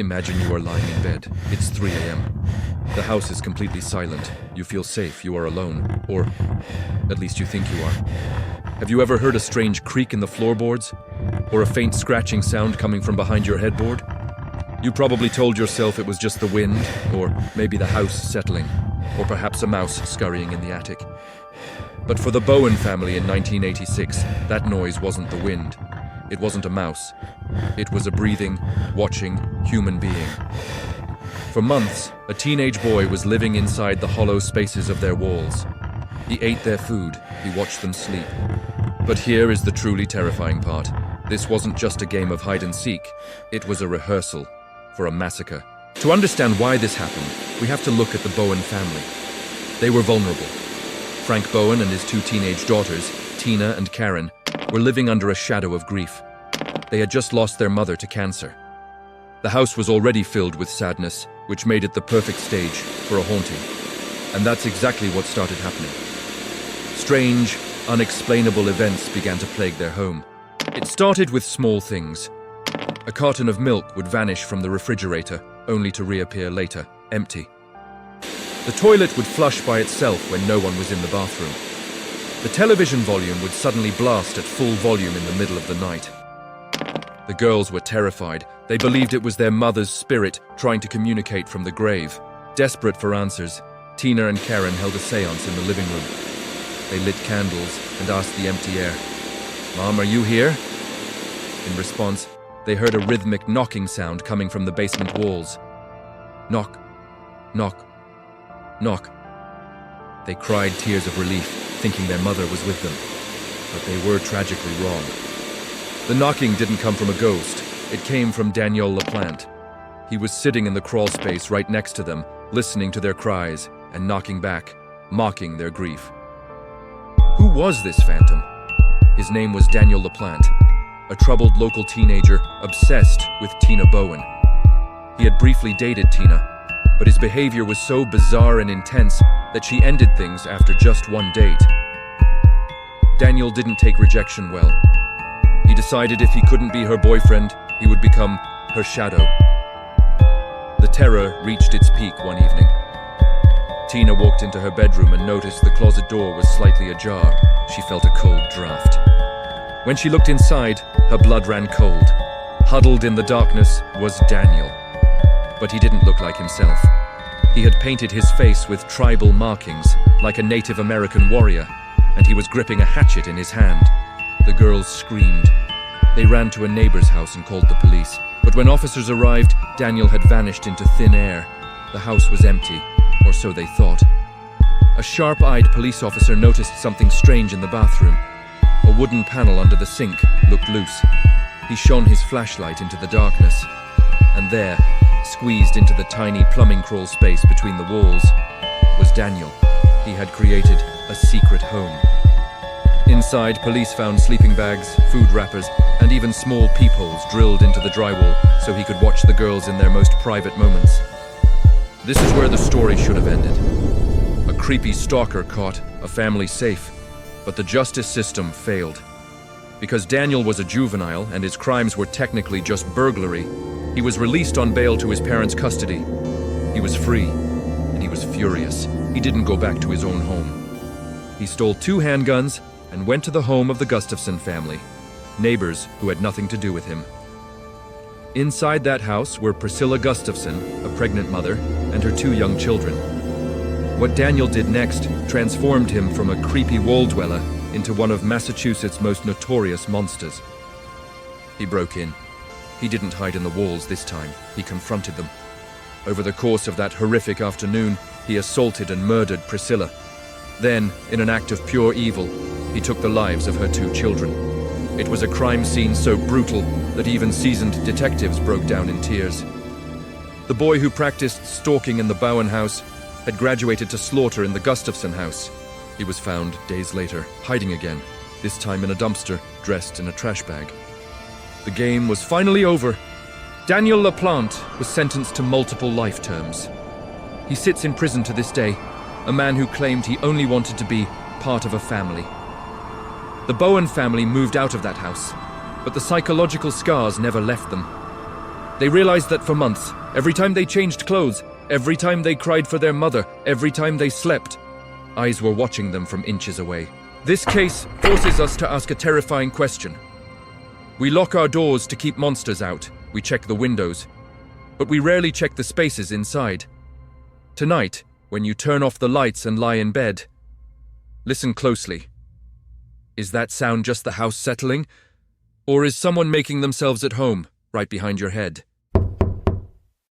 Imagine you are lying in bed. It's 3 a.m. The house is completely silent. You feel safe, you are alone. Or at least you think you are. Have you ever heard a strange creak in the floorboards? Or a faint scratching sound coming from behind your headboard? You probably told yourself it was just the wind, or maybe the house settling, or perhaps a mouse scurrying in the attic. But for the Bowen family in 1986, that noise wasn't the wind. It wasn't a mouse. It was a breathing, watching human being. For months, a teenage boy was living inside the hollow spaces of their walls. He ate their food, he watched them sleep. But here is the truly terrifying part. This wasn't just a game of hide and seek, it was a rehearsal for a massacre. To understand why this happened, we have to look at the Bowen family. They were vulnerable. Frank Bowen and his two teenage daughters, Tina and Karen, were living under a shadow of grief. They had just lost their mother to cancer. The house was already filled with sadness, which made it the perfect stage for a haunting. And that's exactly what started happening. Strange, unexplainable events began to plague their home. It started with small things. A carton of milk would vanish from the refrigerator, only to reappear later, empty. The toilet would flush by itself when no one was in the bathroom. The television volume would suddenly blast at full volume in the middle of the night. The girls were terrified. They believed it was their mother's spirit trying to communicate from the grave. Desperate for answers, Tina and Karen held a seance in the living room. They lit candles and asked the empty air, "Mom, are you here?" In response, they heard a rhythmic knocking sound coming from the basement walls. Knock, knock, knock. They cried tears of relief, thinking their mother was with them. But they were tragically wrong. The knocking didn't come from a ghost. It came from Daniel LaPlante. He was sitting in the crawl space right next to them, listening to their cries and knocking back, mocking their grief. Who was this phantom? His name was Daniel LaPlante, a troubled local teenager obsessed with Tina Bowen. He had briefly dated Tina, but his behavior was so bizarre and intense that she ended things after just one date. Daniel didn't take rejection well. He decided if he couldn't be her boyfriend, he would become her shadow. The terror reached its peak one evening. Tina walked into her bedroom and noticed the closet door was slightly ajar. She felt a cold draft. When she looked inside, her blood ran cold. Huddled in the darkness was Daniel. But he didn't look like himself. He had painted his face with tribal markings, like a Native American warrior, and he was gripping a hatchet in his hand. The girls screamed. They ran to a neighbor's house and called the police. But when officers arrived, Daniel had vanished into thin air. The house was empty, or so they thought. A sharp-eyed police officer noticed something strange in the bathroom. A wooden panel under the sink looked loose. He shone his flashlight into the darkness. And there, squeezed into the tiny plumbing crawl space between the walls, was Daniel. He had created a secret home. Inside, police found sleeping bags, food wrappers, and even small peepholes drilled into the drywall so he could watch the girls in their most private moments. This is where the story should have ended. A creepy stalker caught a family safe, but the justice system failed. Because Daniel was a juvenile and his crimes were technically just burglary, he was released on bail to his parents' custody. He was free, and he was furious. He didn't go back to his own home. He stole 2 handguns and went to the home of the Gustafson family, neighbors who had nothing to do with him. Inside that house were Priscilla Gustafson, a pregnant mother, and her 2 young children. What Daniel did next transformed him from a creepy wall dweller into one of Massachusetts' most notorious monsters. He broke in. He didn't hide in the walls this time. He confronted them. Over the course of that horrific afternoon, he assaulted and murdered Priscilla. Then, in an act of pure evil, he took the lives of her 2 children. It was a crime scene so brutal that even seasoned detectives broke down in tears. The boy who practiced stalking in the Bowen house had graduated to slaughter in the Gustafson house. He was found days later, hiding again, this time in a dumpster, dressed in a trash bag. The game was finally over. Daniel LaPlante was sentenced to multiple life terms. He sits in prison to this day, a man who claimed he only wanted to be part of a family. The Bowen family moved out of that house, but the psychological scars never left them. They realized that for months, every time they changed clothes, every time they cried for their mother, every time they slept, eyes were watching them from inches away. This case forces us to ask a terrifying question. We lock our doors to keep monsters out, we check the windows, but we rarely check the spaces inside. Tonight, when you turn off the lights and lie in bed, listen closely. Is that sound just the house settling? Or is someone making themselves at home, right behind your head?